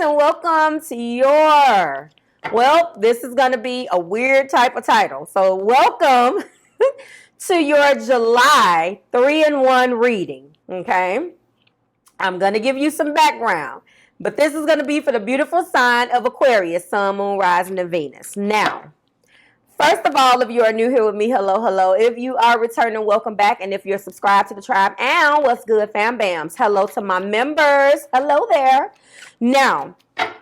and welcome to your, well, this is going to be a weird type of title. So welcome to your July 3-in-1 reading, okay? I'm going to give you some background, but this is going to be for the beautiful sign of Aquarius, Sun, Moon, Rising, and Venus. Now, first of all, if you are new here with me, hello, hello. If you are returning, welcome back. And if you're subscribed to the tribe, and what's good, fam bams? Hello to my members. Hello there. Now,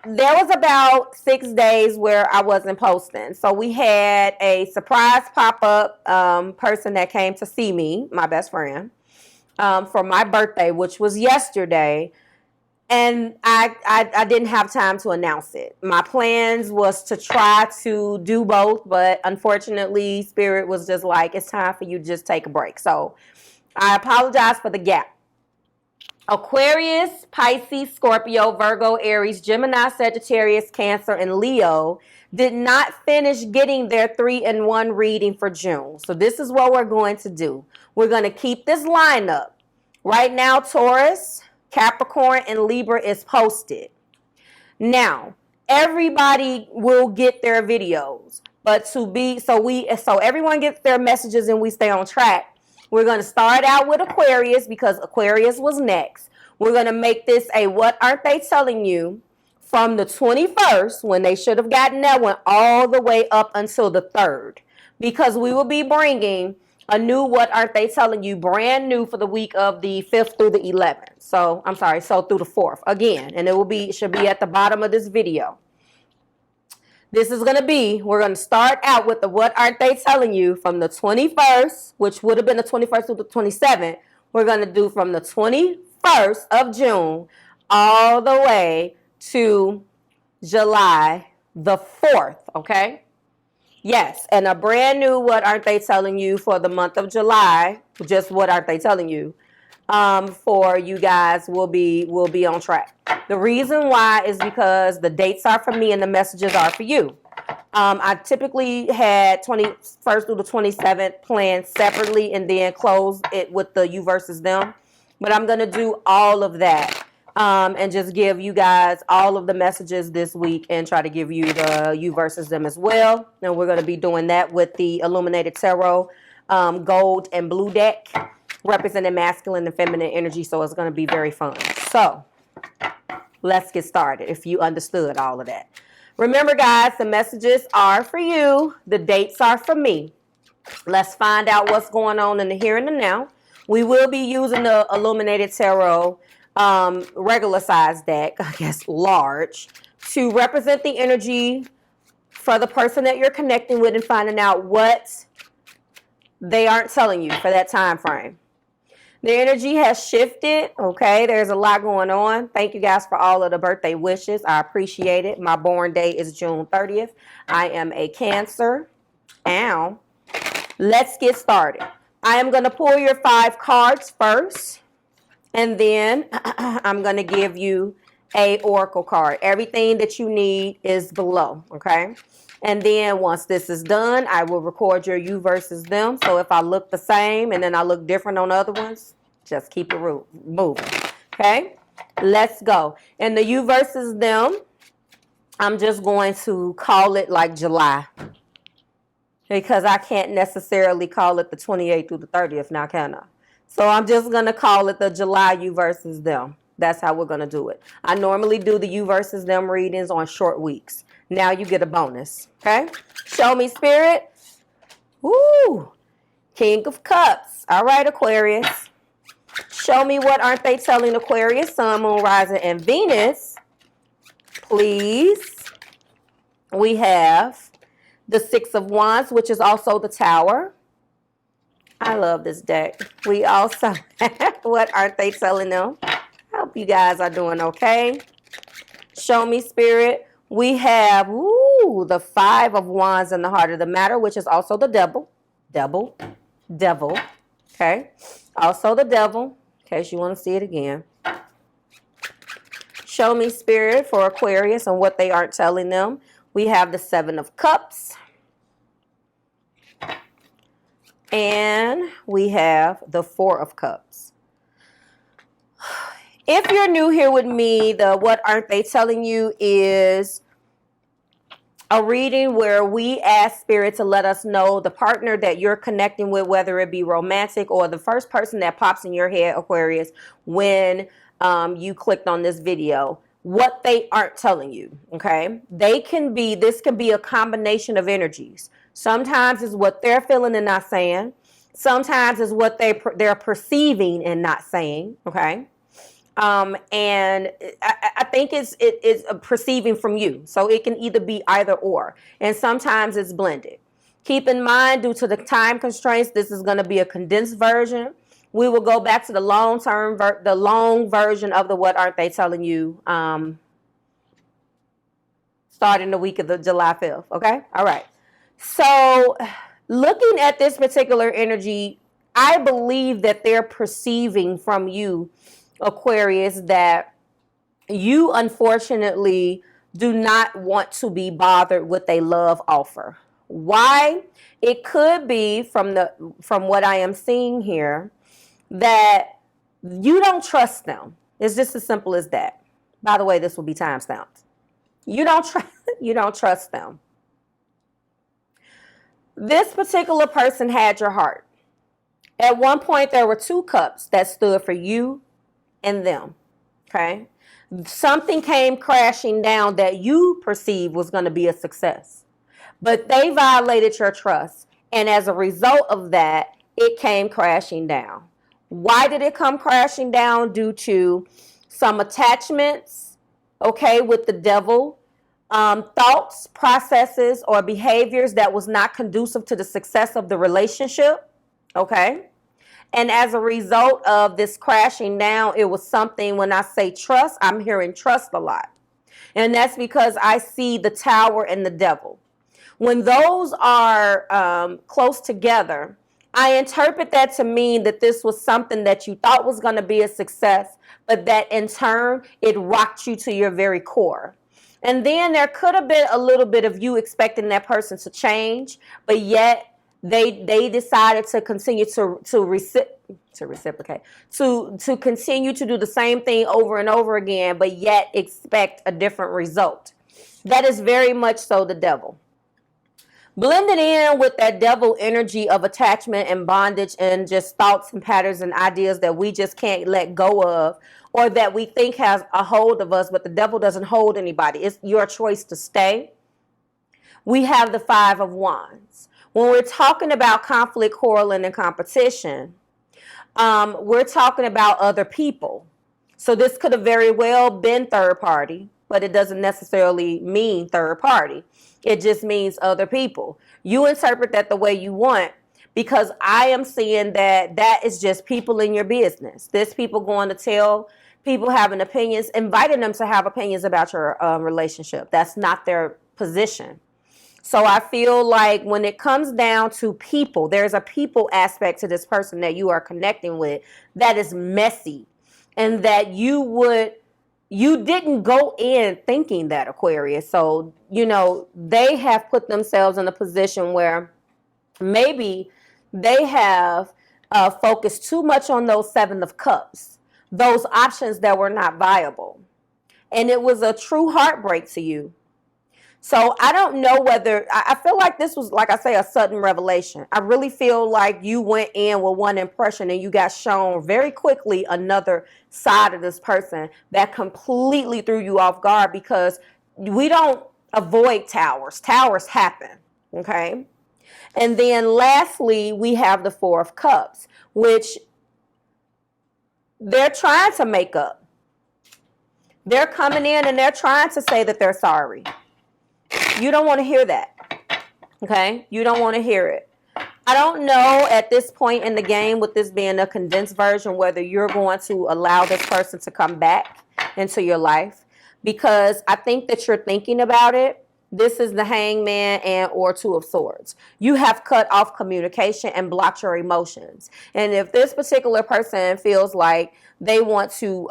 there was about 6 days where I wasn't posting. So we had a surprise pop-up person that came to see me, my best friend, for my birthday, which was yesterday. And I didn't have time to announce it. My plans was to try to do both, but unfortunately, Spirit was just like, it's time for you to just take a break. So I apologize for the gap. Aquarius, Pisces, Scorpio, Virgo, Aries, Gemini, Sagittarius, Cancer, and Leo did not finish getting their 3-in-1 reading for June. So this is what we're going to do. We're going to keep this lineup. Right now, Taurus, Capricorn, and Libra is posted. Now, everybody will get their videos, but so everyone gets their messages and we stay on track. We're going to start out with Aquarius because Aquarius was next. We're going to make this a What Aren't They Telling You from the 21st, when they should have gotten that one, all the way up until the 3rd, because we will be bringing a new What Aren't They Telling You, brand new for the week of the 5th through the 11th. So through the 4th again, and it should be at the bottom of this video. This is going to be, we're going to start out with the What Aren't They Telling You from the 21st, which would have been the 21st through the 27th. We're going to do from the 21st of June all the way to July the 4th, okay? Yes, and a brand new What Aren't They Telling You for the month of July, just What Aren't They Telling You, for you guys will be on track. The reason why is because the dates are for me and the messages are for you. I typically had 21st through the 27th planned separately and then close it with the you versus them. But I'm going to do all of that and just give you guys all of the messages this week and try to give you the you versus them as well. And we're going to be doing that with the Illuminated Tarot gold and blue deck, representing masculine and feminine energy. So it's going to be very fun. So let's get started if you understood all of that. Remember, guys, the messages are for you. The dates are for me. Let's find out what's going on in the here and the now. We will be using the Illuminated Tarot regular size deck, I guess large, to represent the energy for the person that you're connecting with and finding out what they aren't telling you for that time frame. The energy has shifted, okay? There's a lot going on. Thank you guys for all of the birthday wishes. I appreciate it. My born day is June 30th. I am a Cancer. Ow. Let's get started. I am going to pull your 5 cards first, and then I'm going to give you a oracle card. Everything that you need is below, okay? And then once this is done, I will record your you versus them. So if I look the same and then I look different on other ones, just keep it moving. Okay? Let's go. And the you versus them, I'm just going to call it like July, because I can't necessarily call it the 28th through the 30th now, can I? So I'm just going to call it the July you versus them. That's how we're going to do it. I normally do the you versus them readings on short weeks. Now you get a bonus, okay? Show me, Spirit. Woo! King of Cups. All right, Aquarius. Show me what aren't they telling Aquarius, Sun, Moon, Rising, and Venus. Please. We have the 6 of Wands, which is also the Tower. I love this deck. We also have what aren't they telling them. I hope you guys are doing okay. Show me, Spirit. We have, the 5 of Wands in the Heart of the Matter, which is also the Devil. Devil. Okay. Also the Devil, in case you want to see it again. Show me, Spirit, for Aquarius and what they aren't telling them. We have the 7 of Cups. And we have the 4 of Cups. If you're new here with me, the What Aren't They Telling You is a reading where we ask Spirit to let us know the partner that you're connecting with, whether it be romantic or the first person that pops in your head, Aquarius, when you clicked on this video, what they aren't telling you, okay? This can be a combination of energies. Sometimes it's what they're feeling and not saying. Sometimes it's what they're perceiving and not saying, okay? And I think it's perceiving from you. So it can either be either or. And sometimes it's blended. Keep in mind, due to the time constraints, this is going to be a condensed version. We will go back to the long version of the What Aren't They Telling You, starting the week of the July 5th. Okay? All right. So looking at this particular energy, I believe that they're perceiving from you, Aquarius, that you unfortunately do not want to be bothered with a love offer. Why? It could be from what I am seeing here that you don't trust them. It's just as simple as that. By the way, this will be timestamped. You don't trust them. This particular person had your heart. At one point, there were two cups that stood for you and them, okay? Something came crashing down that you perceived was going to be a success, but they violated your trust, and as a result of that, it came crashing down. Why did it come crashing down? Due to some attachments, okay, with the devil, thoughts, processes, or behaviors that was not conducive to the success of the relationship, okay? And as a result of this crashing down, it was something, when I say trust, I'm hearing trust a lot. And that's because I see the Tower and the devil. When those are close together, I interpret that to mean that this was something that you thought was going to be a success, but that in turn, it rocked you to your very core. And then there could have been a little bit of you expecting that person to change, but yet they decided to continue to reciprocate, to continue to do the same thing over and over again, but yet expect a different result. That is very much so the devil. Blended in with that devil energy of attachment and bondage and just thoughts and patterns and ideas that we just can't let go of, or that we think has a hold of us, but the devil doesn't hold anybody. It's your choice to stay. We have the Five of Wands. When we're talking about conflict, quarreling, and competition, we're talking about other people. So this could have very well been third party, but it doesn't necessarily mean third party. It just means other people. You interpret that the way you want, because I am seeing that is just people in your business. There's people going to tell people having opinions, inviting them to have opinions about your relationship. That's not their position. So I feel like when it comes down to people, there's a people aspect to this person that you are connecting with that is messy, and that you didn't go in thinking that, Aquarius. So, they have put themselves in a position where maybe they have focused too much on those Seven of Cups, those options that were not viable. And it was a true heartbreak to you. So I don't know whether, I feel like this was, like I say, a sudden revelation. I really feel like you went in with one impression and you got shown very quickly another side of this person that completely threw you off guard, because we don't avoid towers. Towers happen, okay? And then lastly, we have the Four of Cups, which they're trying to make up. They're coming in and they're trying to say that they're sorry. You don't want to hear that, okay? You don't want to hear it. I don't know at this point in the game, with this being a condensed version, whether you're going to allow this person to come back into your life, because I think that you're thinking about it. This is the Hangman and or Two of Swords. You have cut off communication and blocked your emotions. And if this particular person feels like they want to,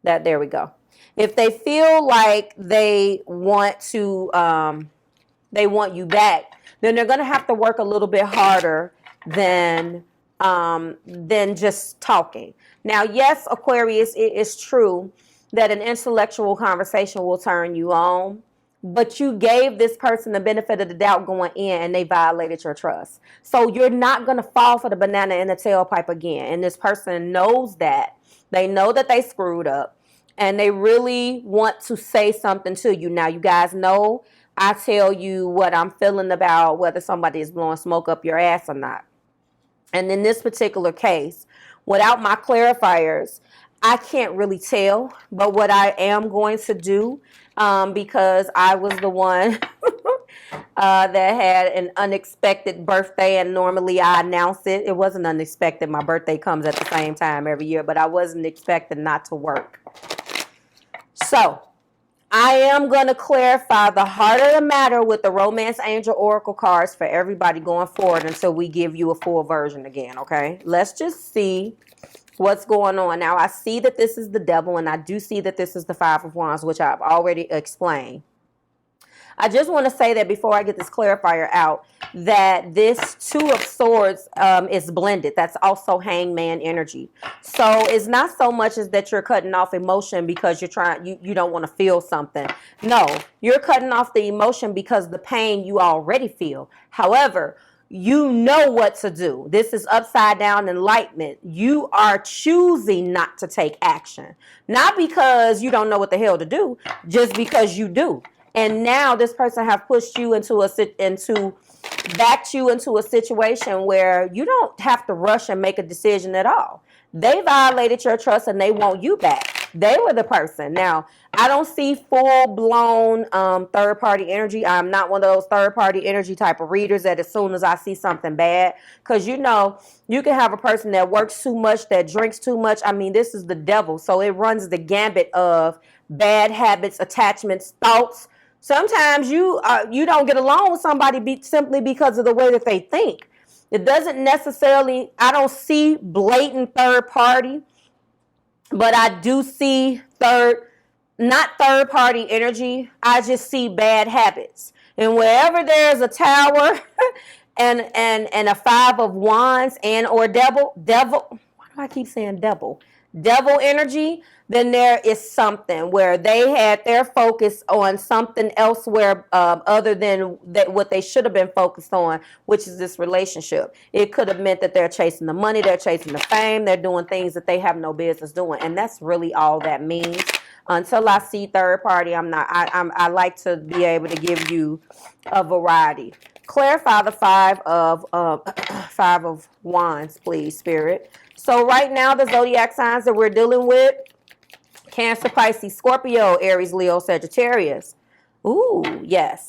there we go. If they feel like they want you back, then they're going to have to work a little bit harder than than just talking. Now, yes, Aquarius, it is true that an intellectual conversation will turn you on, but you gave this person the benefit of the doubt going in and they violated your trust. So you're not going to fall for the banana in the tailpipe again. And this person knows that. They know that they screwed up and they really want to say something to you. Now, you guys know I tell you what I'm feeling about whether somebody is blowing smoke up your ass or not. And in this particular case, without my clarifiers, I can't really tell. But what I am going to do, because I was the one that had an unexpected birthday, and normally I announce it. It wasn't unexpected. My birthday comes at the same time every year, but I wasn't expecting not to work. So I am going to clarify the heart of the matter with the Romance Angel Oracle cards for everybody going forward until we give you a full version again, okay? Let's just see what's going on. Now, I see that this is the devil, and I do see that this is the Five of Wands, which I've already explained. I just want to say that before I get this clarifier out, that this Two of Swords is blended. That's also hangman energy. So it's not so much as that you're cutting off emotion because you're trying, you don't want to feel something. No, you're cutting off the emotion because the pain you already feel. However, you know what to do. This is upside down enlightenment. You are choosing not to take action. Not because you don't know what the hell to do, just because you do. And now this person have pushed you backed you into a situation where you don't have to rush and make a decision at all. They violated your trust and they want you back. They were the person. Now, I don't see full-blown third-party energy. I'm not one of those third-party energy type of readers that as soon as I see something bad, because you know, you can have a person that works too much, that drinks too much. I mean, this is the devil. So it runs the gambit of bad habits, attachments, thoughts. Sometimes you don't get along with somebody simply because of the way that they think. It doesn't necessarily, I don't see blatant third party, but I do see not third party energy. I just see bad habits. And wherever there's a tower and a Five of Wands and or devil, why do I keep saying devil energy, then there is something where they had their focus on something elsewhere other than what they should have been focused on, which is this relationship. It could have meant that they're chasing the money, they're chasing the fame, they're doing things that they have no business doing. And that's really all that means. Until I see third party, I like to be able to give you a variety. Clarify the Five of Wands, please, Spirit. So right now, the zodiac signs that we're dealing with: Cancer, Pisces, Scorpio, Aries, Leo, Sagittarius. Ooh, yes.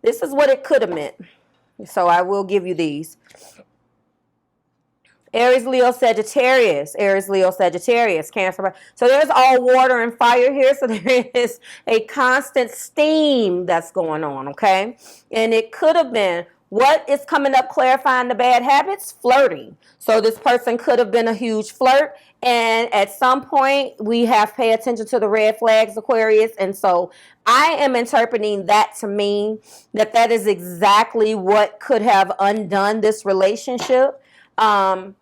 This is what it could have meant. So I will give you these. Aries, Leo, Sagittarius. Aries, Leo, Sagittarius. Cancer. So there's all water and fire here. So there is a constant steam that's going on, okay? And it could have been, what is coming up clarifying the bad habits? Flirting. So this person could have been a huge flirt. And at some point, we have to pay attention to the red flags, Aquarius. And so I am interpreting that to mean that is exactly what could have undone this relationship. And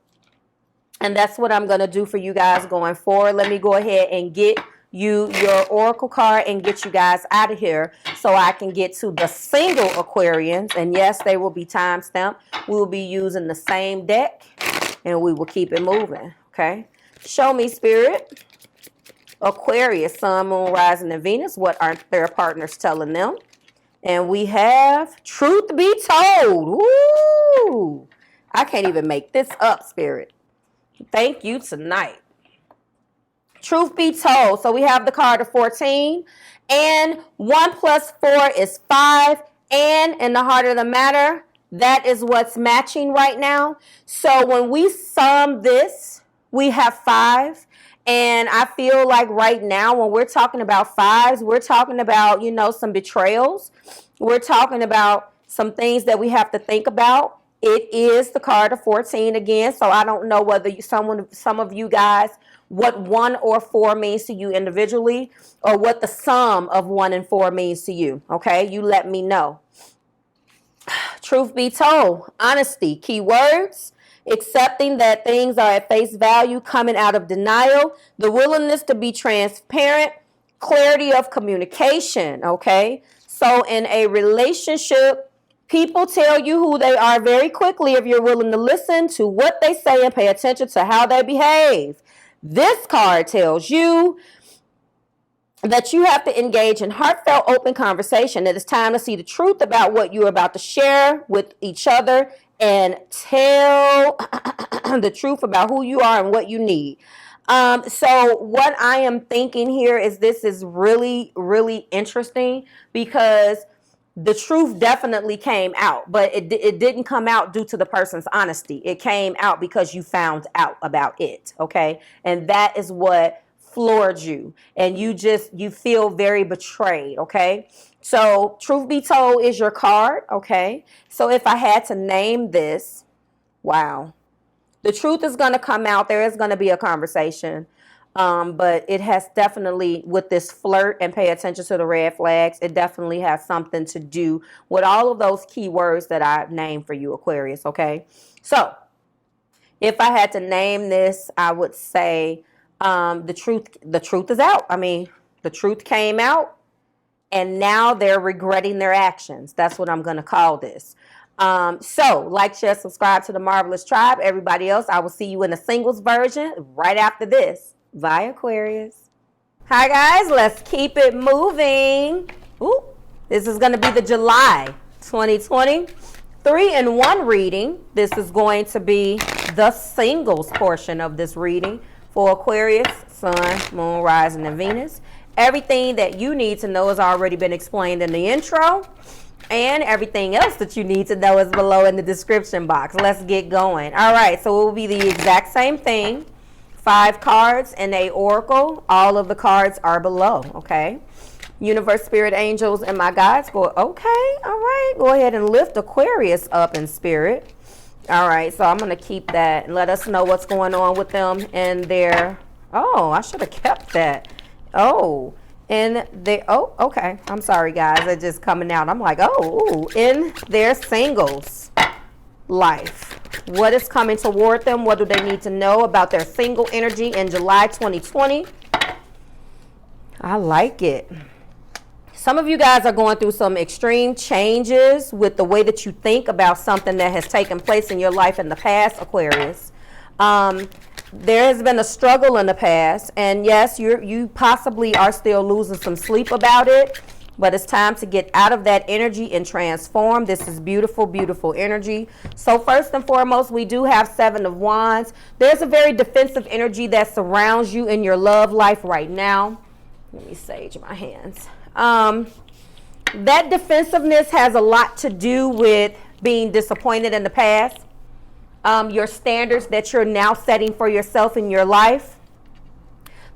that's what I'm going to do for you guys going forward. Let me go ahead and get you your oracle card and get you guys out of here so I can get to the single Aquarians. And yes, they will be time stamped. We will be using the same deck and we will keep it moving. Okay. Show me, Spirit. Aquarius, Sun, Moon, Rising, and Venus. What aren't their partners telling them? And we have truth be told. Woo! I can't even make this up, Spirit. Thank you tonight. Truth be told. So we have the card of 14. And 1 plus 4 is 5. And in the heart of the matter, that is what's matching right now. So when we sum this, we have 5. And I feel like right now when we're talking about 5s, we're talking about, you know, some betrayals. We're talking about some things that we have to think about. It is the card of 14 again. So I don't know whether some of you guys, what 1 or 4 means to you individually, or what the sum of 1 and 4 means to you. Okay, you let me know. Truth be told, honesty, keywords, accepting that things are at face value, coming out of denial, the willingness to be transparent, clarity of communication, okay? So in a relationship, people tell you who they are very quickly if you're willing to listen to what they say and pay attention to how they behave. This card tells you that you have to engage in heartfelt, open conversation. It is time to see the truth about what you're about to share with each other and tell the truth about who you are and what you need. So what I am thinking here is this is really, really interesting because the truth definitely came out, but it didn't come out due to the person's honesty. It came out because you found out about it, okay? And that is what floored you, and you feel very betrayed, okay? So truth be told is your card, okay? So if I had to name this, wow, the truth is going to come out. There is going to be a conversation, but it has definitely, with this flirt and pay attention to the red flags, it definitely has something to do with all of those key words that I've named for you, Aquarius, okay? So if I had to name this, I would say the truth is out. I mean, the truth came out, and now they're regretting their actions. That's what I'm going to call this. So like, share, subscribe to the Marvelous Tribe. Everybody else, I will see you in the singles version right after this. Bye, Aquarius. Hi, guys. Let's keep it moving. Ooh, this is going to be the July 2020 3-in-1 reading. This is going to be the singles portion of this reading for Aquarius, Sun, Moon, Rising, and Venus. Everything that you need to know has already been explained in the intro, and everything else that you need to know is below in the description box. Let's get going. All right, so it will be the exact same thing. 5 cards and a oracle. All of the cards are below, okay? Universe, spirit, angels, and my guides go, okay, all right. Go ahead and lift Aquarius up in spirit. All right, so I'm going to keep that and let us know what's going on with them and their, oh, I should have kept that. Oh, in their, oh, okay. I'm sorry, guys. They're just coming out. I'm like, oh, ooh, in their singles life. What is coming toward them? What do they need to know about their single energy in July 2020? I like it. Some of you guys are going through some extreme changes with the way that you think about something that has taken place in your life in the past, Aquarius. There has been a struggle in the past, and yes, you possibly are still losing some sleep about it, but it's time to get out of that energy and transform. This is beautiful, beautiful energy. So first and foremost, we do have 7 of Wands. There's a very defensive energy that surrounds you in your love life right now. Let me sage my hands. That defensiveness has a lot to do with being disappointed in the past, your standards that you're now setting for yourself in your life,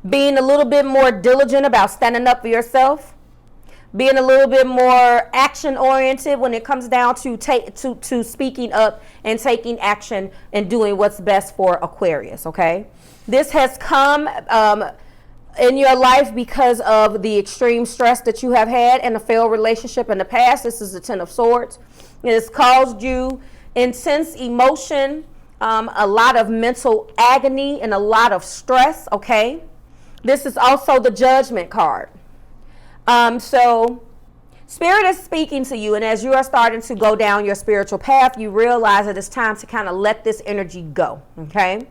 being a little bit more diligent about standing up for yourself, being a little bit more action oriented when it comes down to speaking up and taking action and doing what's best for Aquarius, okay? This has come in your life because of the extreme stress that you have had in a failed relationship in the past. This is the 10 of Swords. It has caused you intense emotion, a lot of mental agony, and a lot of stress, okay? This is also the Judgment card. So Spirit is speaking to you, and as you are starting to go down your spiritual path, you realize that it's time to kind of let this energy go, okay?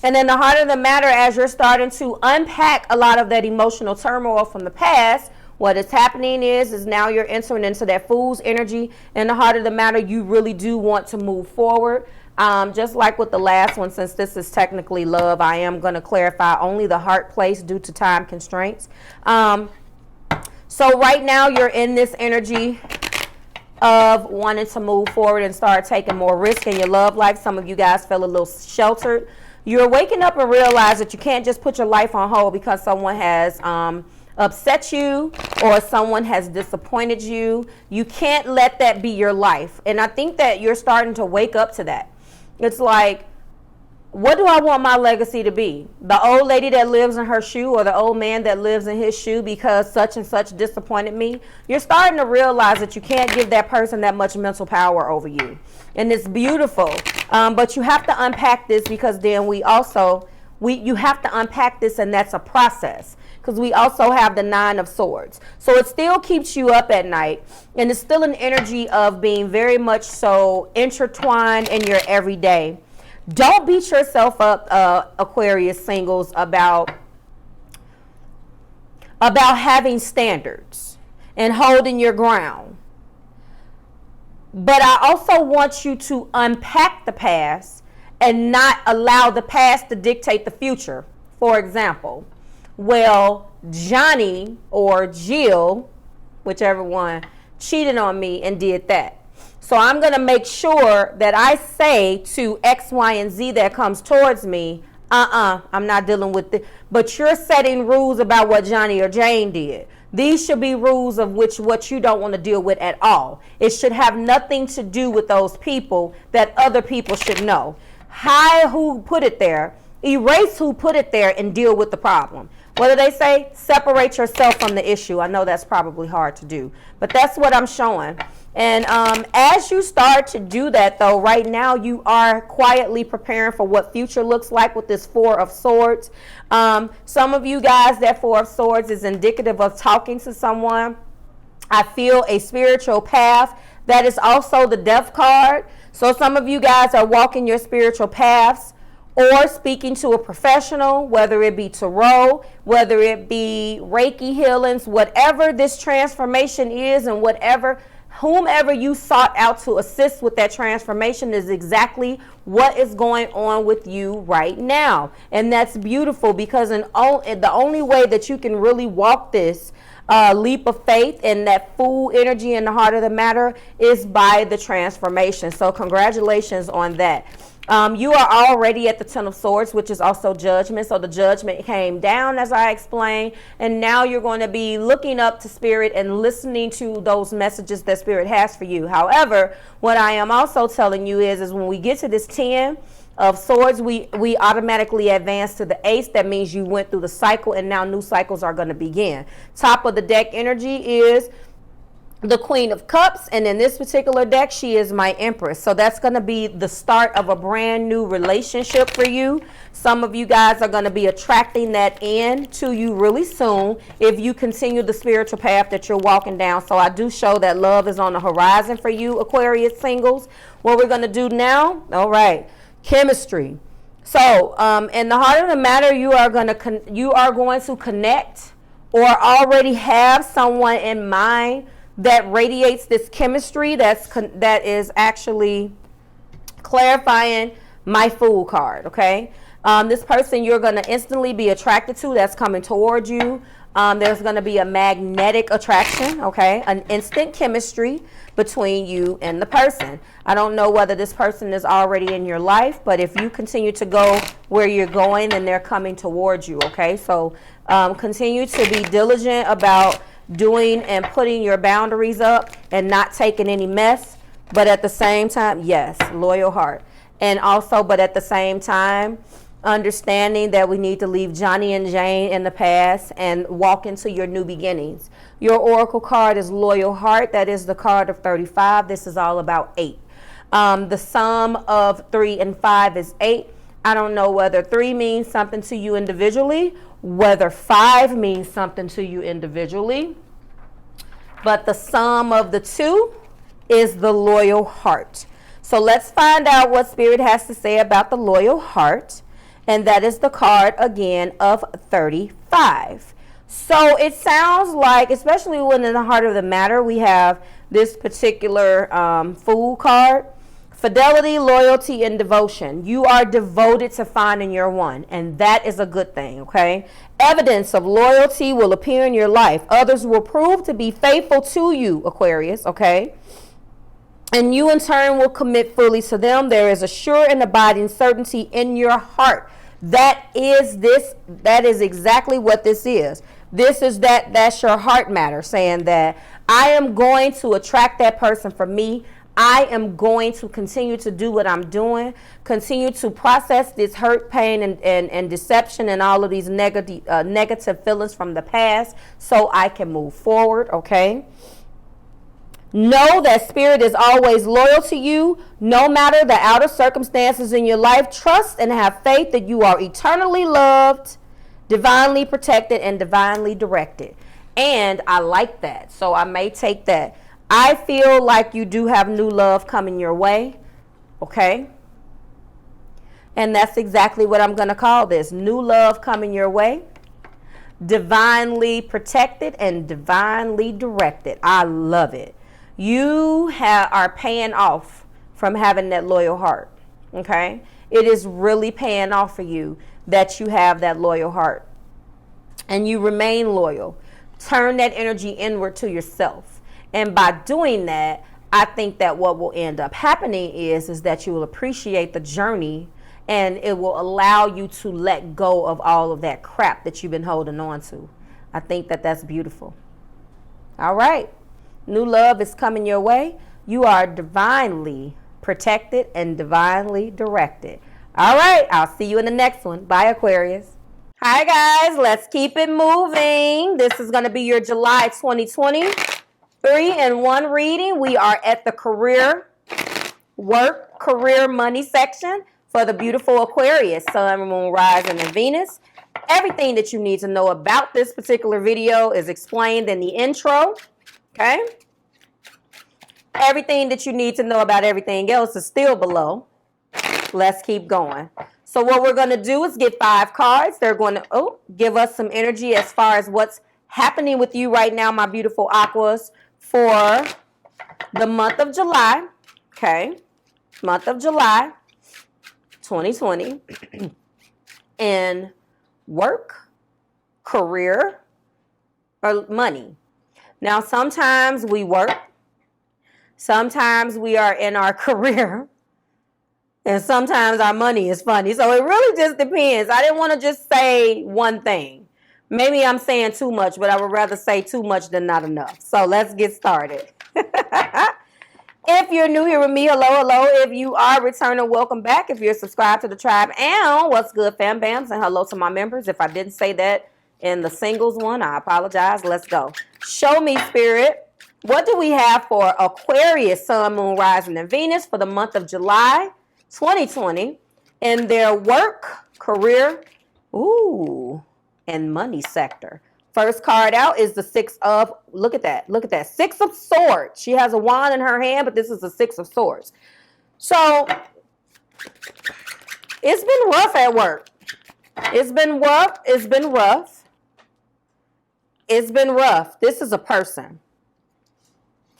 And then the heart of the matter, as you're starting to unpack a lot of that emotional turmoil from the past, what is happening is now you're entering into that Fool's energy. In the heart of the matter, you really do want to move forward. Just like with the last one, since this is technically love, I am going to clarify only the heart place due to time constraints. So right now you're in this energy of wanting to move forward and start taking more risk in your love life. Some of you guys feel a little sheltered. You're waking up and realize that you can't just put your life on hold because someone has upset you or someone has disappointed you. You can't let that be your life. And I think that you're starting to wake up to that. It's like What do I want my legacy to be? The old lady that lives in her shoe, or the old man that lives in his shoe because such and such disappointed me? You're starting to realize that you can't give that person that much mental power over you. And it's beautiful. But you have to unpack this, because then you have to unpack this, and that's a process. Because we also have the 9 of Swords. So it still keeps you up at night. And it's still an energy of being very much so intertwined in your everyday. Don't beat yourself up, Aquarius singles, about having standards and holding your ground. But I also want you to unpack the past and not allow the past to dictate the future. For example, well, Johnny or Jill, whichever one, cheated on me and did that. So I'm going to make sure that I say to X, Y, and Z that comes towards me, I'm not dealing with it. But you're setting rules about what Johnny or Jane did. These should be rules of what you don't want to deal with at all. It should have nothing to do with those people that other people should know. Hide who put it there, erase who put it there, and deal with the problem. What do they say? Separate yourself from the issue. I know that's probably hard to do, but that's what I'm showing. And as you start to do that, though, right now you are quietly preparing for what future looks like with this 4 of Swords. Some of you guys, that 4 of Swords is indicative of talking to someone. I feel a spiritual path. That is also the Death card. So some of you guys are walking your spiritual paths, or speaking to a professional, whether it be tarot, whether it be Reiki healings, whatever this transformation is, and whomever you sought out to assist with that transformation is exactly what is going on with you right now. And that's beautiful, because the only way that you can really walk this leap of faith and that full energy in the heart of the matter is by the transformation. So congratulations on that. You are already at the 10 of Swords, which is also Judgment. So the Judgment came down, as I explained, and now you're going to be looking up to Spirit and listening to those messages that Spirit has for you. However, what I am also telling you is when we get to this 10 of Swords, we automatically advance to the Ace. That means you went through the cycle, and now new cycles are going to begin. Top of the deck energy is the Queen of Cups, and in this particular deck, she is my Empress. So that's going to be the start of a brand new relationship for you. Some of you guys are going to be attracting that in to you really soon if you continue the spiritual path that you're walking down. So I do show that love is on the horizon for you, Aquarius singles. What we're going to do now, all right, chemistry. So in the heart of the matter, you are going to connect or already have someone in mind that radiates this chemistry that is actually clarifying my Fool card, okay? This person you're going to instantly be attracted to, that's coming towards you. There's going to be a magnetic attraction, okay? An instant chemistry between you and the person. I don't know whether this person is already in your life, but if you continue to go where you're going, then they're coming towards you, okay? So continue to be diligent about doing and putting your boundaries up and not taking any mess, but at the same time, yes, loyal heart. And also, but at the same time, understanding that we need to leave Johnny and Jane in the past and walk into your new beginnings. Your oracle card is loyal heart. That is the card of 35. This is all about 8. The sum of 3 and 5 is 8. I don't know whether 3 means something to you individually, whether 5 means something to you individually, but the sum of the 2 is the loyal heart. So let's find out what Spirit has to say about the loyal heart, and that is the card again of 35. So it sounds like, especially when in the heart of the matter we have this particular Fool card, fidelity, loyalty, and devotion. You are devoted to finding your one, and that is a good thing, okay? Evidence of loyalty will appear in your life. Others will prove to be faithful to you, Aquarius, okay? And you in turn will commit fully to them. There is a sure and abiding certainty in your heart. That is exactly what this is. That's your heart matter, saying that I am going to attract that person for me. I am going to continue to do what I'm doing, continue to process this hurt, pain, and deception and all of these negative feelings from the past so I can move forward, okay? Know that spirit is always loyal to you, no matter the outer circumstances in your life. Trust and have faith that you are eternally loved, divinely protected, and divinely directed. And I like that, so I may take that. I feel like you do have new love coming your way, okay? And that's exactly what I'm going to call this. New love coming your way, divinely protected and divinely directed. I love it. You are paying off from having that loyal heart, okay? It is really paying off for you that you have that loyal heart and you remain loyal. Turn that energy inward to yourself. And by doing that, I think that what will end up happening is that you will appreciate the journey and it will allow you to let go of all of that crap that you've been holding on to. I think that that's beautiful. All right. New love is coming your way. You are divinely protected and divinely directed. All right. I'll see you in the next one. Bye, Aquarius. Hi, guys. Let's keep it moving. This is going to be your July 2020 3-in-1 reading. We are at the career, work, career, money section for the beautiful Aquarius, Sun, Moon, Rising, and Venus. Everything that you need to know about this particular video is explained in the intro, okay? Everything that you need to know about everything else is still below. Let's keep going. So what we're going to do is get 5 cards. They're going to give us some energy as far as what's happening with you right now, my beautiful Aquas, for the month of July, okay? Month of July 2020 in work, career, or money. Now, sometimes we work, sometimes we are in our career, and sometimes our money is funny. So it really just depends. I didn't want to just say one thing. Maybe I'm saying too much, but I would rather say too much than not enough. So let's get started. If you're new here with me, hello, hello. If you are returning, welcome back. If you're subscribed to the tribe, and what's good, fam bams, and hello to my members. If I didn't say that in the singles one, I apologize. Let's go. Show me, Spirit. What do we have for Aquarius, Sun, Moon, Rising, and Venus for the month of July 2020 in their work, career, and money sector? First card out is the 6 of, look at that, 6 of Swords. She has a wand in her hand, but this is the 6 of Swords. So it's been rough at work. It's been rough. This is a person.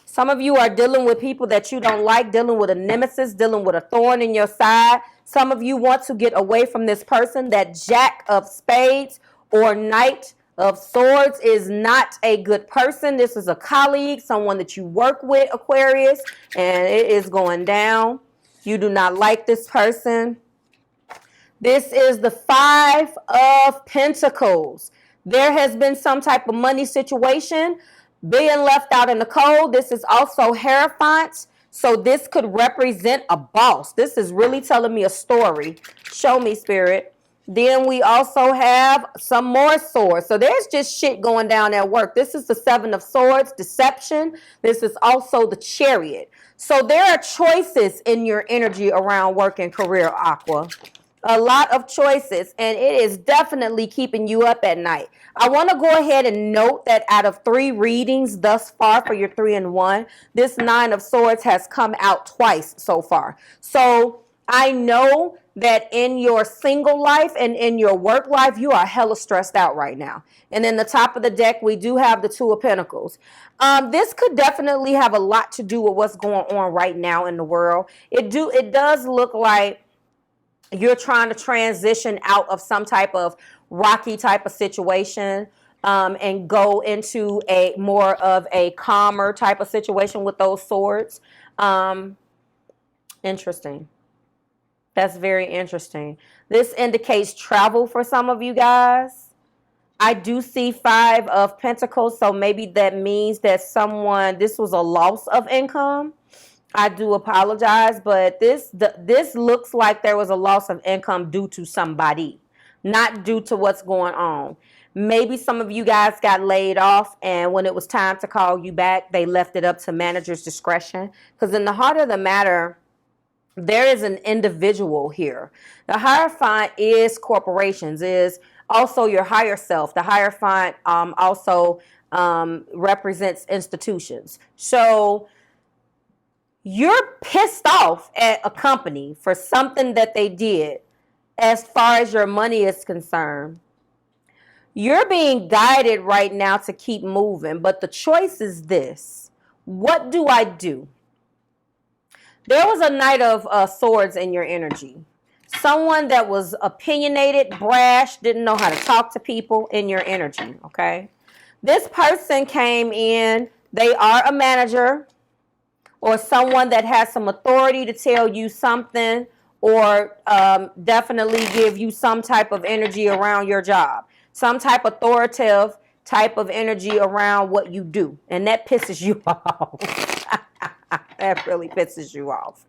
Some of you are dealing with people that you don't like, dealing with a nemesis, dealing with a thorn in your side. Some of you want to get away from this person. That Jack of Spades or Knight of Swords is not a good person. This is a colleague, someone that you work with, Aquarius, and it is going down. You do not like this person. This is the 5 of Pentacles. There has been some type of money situation being left out in the cold. This is also Hierophant. So this could represent a boss. This is really telling me a story. Show me, Spirit. Then we also have some more swords. So there's just shit going down at work. This is the 7 of Swords, deception. This is also the Chariot. So there are choices in your energy around work and career, Aqua. A lot of choices, and it is definitely keeping you up at night. I want to go ahead and note that out of 3 readings thus far for your 3-in-1, this 9 of Swords has come out twice so far. So I know that in your single life and in your work life, you are hella stressed out right now. And in the top of the deck, we do have the 2 of Pentacles. This could definitely have a lot to do with what's going on right now in the world. It does look like you're trying to transition out of some type of rocky type of situation and go into a more of a calmer type of situation with those swords. Interesting. That's very interesting. This indicates travel for some of you guys. I do see 5 of Pentacles, so maybe that means that this was a loss of income. I do apologize, but this looks like there was a loss of income due to somebody, not due to what's going on. Maybe some of you guys got laid off, and when it was time to call you back, they left it up to manager's discretion. Because in the heart of the matter, there is an individual here. The Hierophant is corporations, is also your higher self. The Hierophant also represents institutions. So you're pissed off at a company for something that they did as far as your money is concerned. You're being guided right now to keep moving, but the choice is this. What do I do? There was a Knight of Swords in your energy. Someone that was opinionated, brash, didn't know how to talk to people in your energy, okay? This person came in, they are a manager or someone that has some authority to tell you something or definitely give you some type of energy around your job. Some type of authoritative type of energy around what you do. And that pisses you off. That really pisses you off.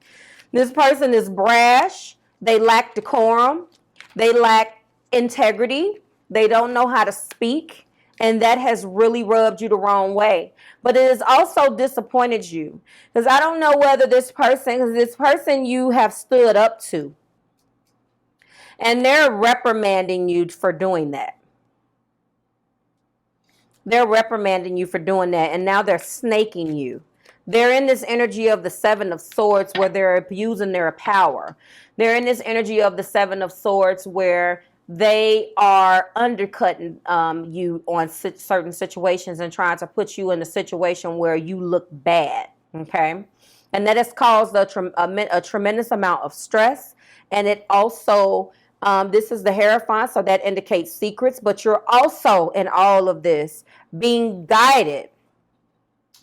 This person is brash. They lack decorum. They lack integrity. They don't know how to speak. And that has really rubbed you the wrong way. But it has also disappointed you. Because I don't know whether this person you have stood up to. And they're reprimanding you for doing that. They're reprimanding you for doing that, and now they're snaking you. They're in this energy of the Seven of Swords where they're abusing their power. They're in this energy of the Seven of Swords where they are undercutting you on certain situations and trying to put you in a situation where you look bad, okay? And that has caused a tremendous amount of stress, and it also... this is the Hierophant, so that indicates secrets, but you're also in all of this being guided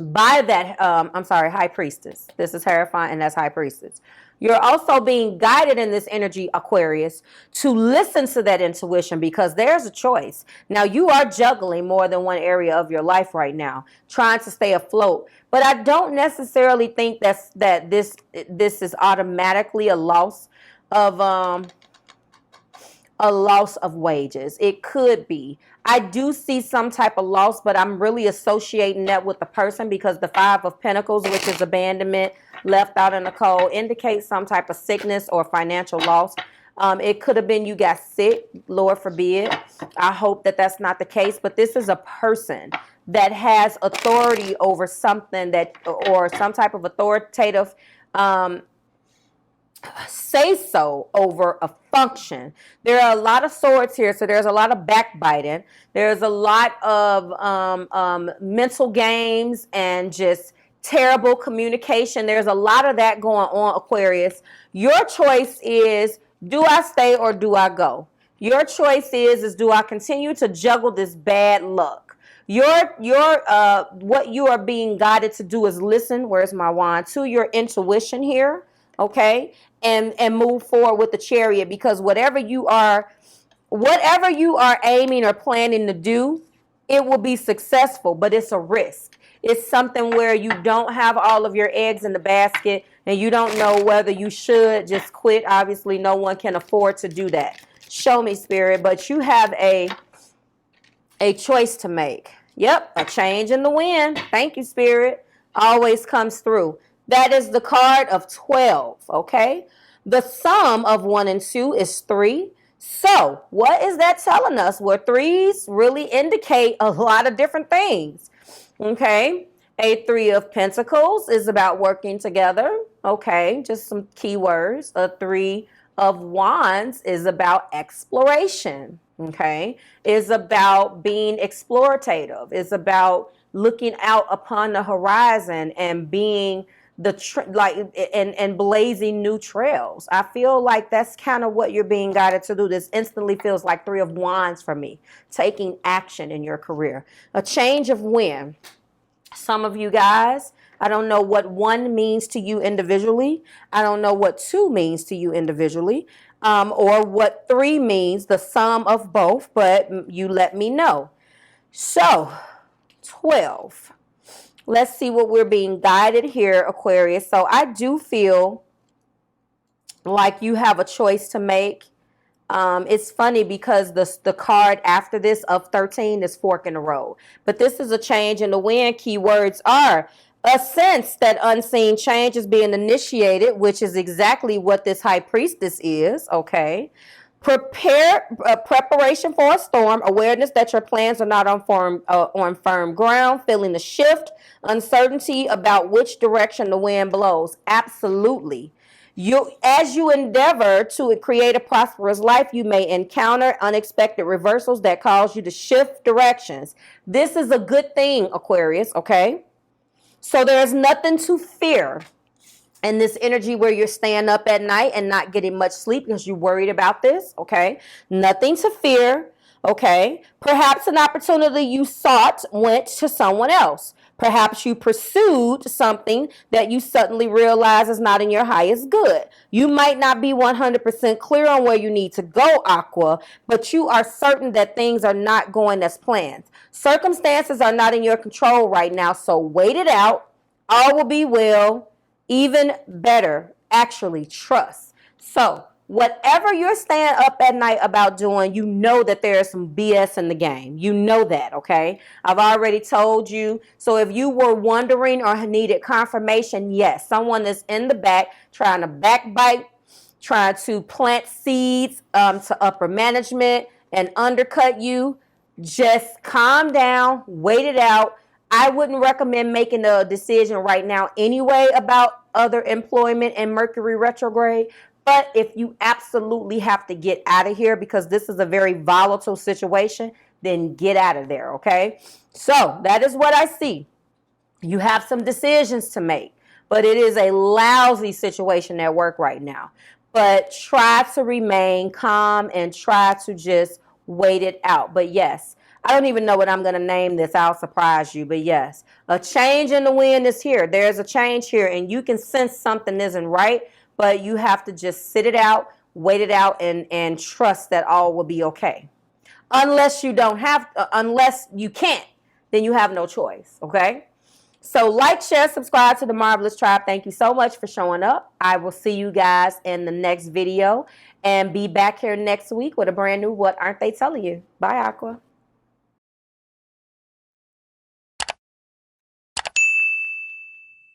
by that, High Priestess. This is Hierophant and that's High Priestess. You're also being guided in this energy, Aquarius, to listen to that intuition because there's a choice. Now, you are juggling more than one area of your life right now, trying to stay afloat. But I don't necessarily think that this is automatically a loss of wages. It could be. I do see some type of loss, but I'm really associating that with the person because the Five of Pentacles, which is abandonment, left out in the cold, indicates some type of sickness or financial loss. It could have been you got sick, Lord forbid. I hope that that's not the case, but this is a person that has authority over something or some type of authoritative say so over a function. There are a lot of swords here, so there's a lot of backbiting. There's a lot of mental games and just terrible communication. There's a lot of that going on, Aquarius. Your choice is, do I stay or do I go? Your choice is do I continue to juggle this bad luck? What you are being guided to do is listen, where's my wand, to your intuition here, okay? And move forward with the Chariot, because whatever you are aiming or planning to do, it will be successful, but it's a risk. It's something where you don't have all of your eggs in the basket and you don't know whether you should just quit. Obviously, no one can afford to do that. Show me, Spirit, but you have a choice to make. Yep, a change in the wind. Thank you, Spirit. Always comes through. That is the card of 12, okay? The sum of 1 and 2 is 3. So what is that telling us? Well, threes really indicate a lot of different things, okay? A 3 of Pentacles is about working together, okay? Just some keywords. A 3 of Wands is about exploration, okay? Is about being explorative. Is about looking out upon the horizon and being and blazing new trails. I feel like that's kind of what you're being guided to do. This instantly feels like 3 of Wands for me. Taking action in your career. A change of wind. Some of you guys, I don't know what 1 means to you individually. I don't know what 2 means to you individually. Or what 3 means, the sum of both, but you let me know. So, 12. Let's see what we're being guided here, Aquarius. So I do feel like you have a choice to make. It's funny because the card after this of 13 is fork in the road. But this is a change in the wind. Keywords are a sense that unseen change is being initiated, which is exactly what this high priestess is, okay? Preparation for a storm, awareness that your plans are not on firm ground, feeling the shift, uncertainty about which direction the wind blows. Absolutely. As you endeavor to create a prosperous life, you may encounter unexpected reversals that cause you to shift directions. This is a good thing, Aquarius, okay? So there's nothing to fear in this energy where you're staying up at night and not getting much sleep because you're worried about this, okay? Nothing to fear, okay? Perhaps an opportunity you sought went to someone else. Perhaps you pursued something that you suddenly realize is not in your highest good. You might not be 100% clear on where you need to go, Aqua, but you are certain that things are not going as planned. Circumstances are not in your control right now, so wait it out. All will be well. Even better, actually, trust. So whatever you're staying up at night about doing, you know that there is some BS in the game. You know that, okay? I've already told you. So if you were wondering or needed confirmation, yes, someone is in the back trying to backbite, trying to plant seeds to upper management and undercut you. Just calm down, wait it out. I wouldn't recommend making a decision right now anyway about other employment and Mercury retrograde. But if you absolutely have to get out of here because this is a very volatile situation, then get out of there, okay? So that is what I see. You have some decisions to make, but it is a lousy situation at work right now. But try to remain calm and try to just wait it out. But yes, I don't even know what I'm going to name this. I'll surprise you. But yes, a change in the wind is here. There's a change here, and you can sense something isn't right, but you have to just sit it out, wait it out, and trust that all will be okay. Unless you don't have, unless you can't, then you have no choice, okay? So like, share, subscribe to the Marvelous Tribe. Thank you so much for showing up. I will see you guys in the next video and be back here next week with a brand new What Aren't They Telling You? Bye, Aqua.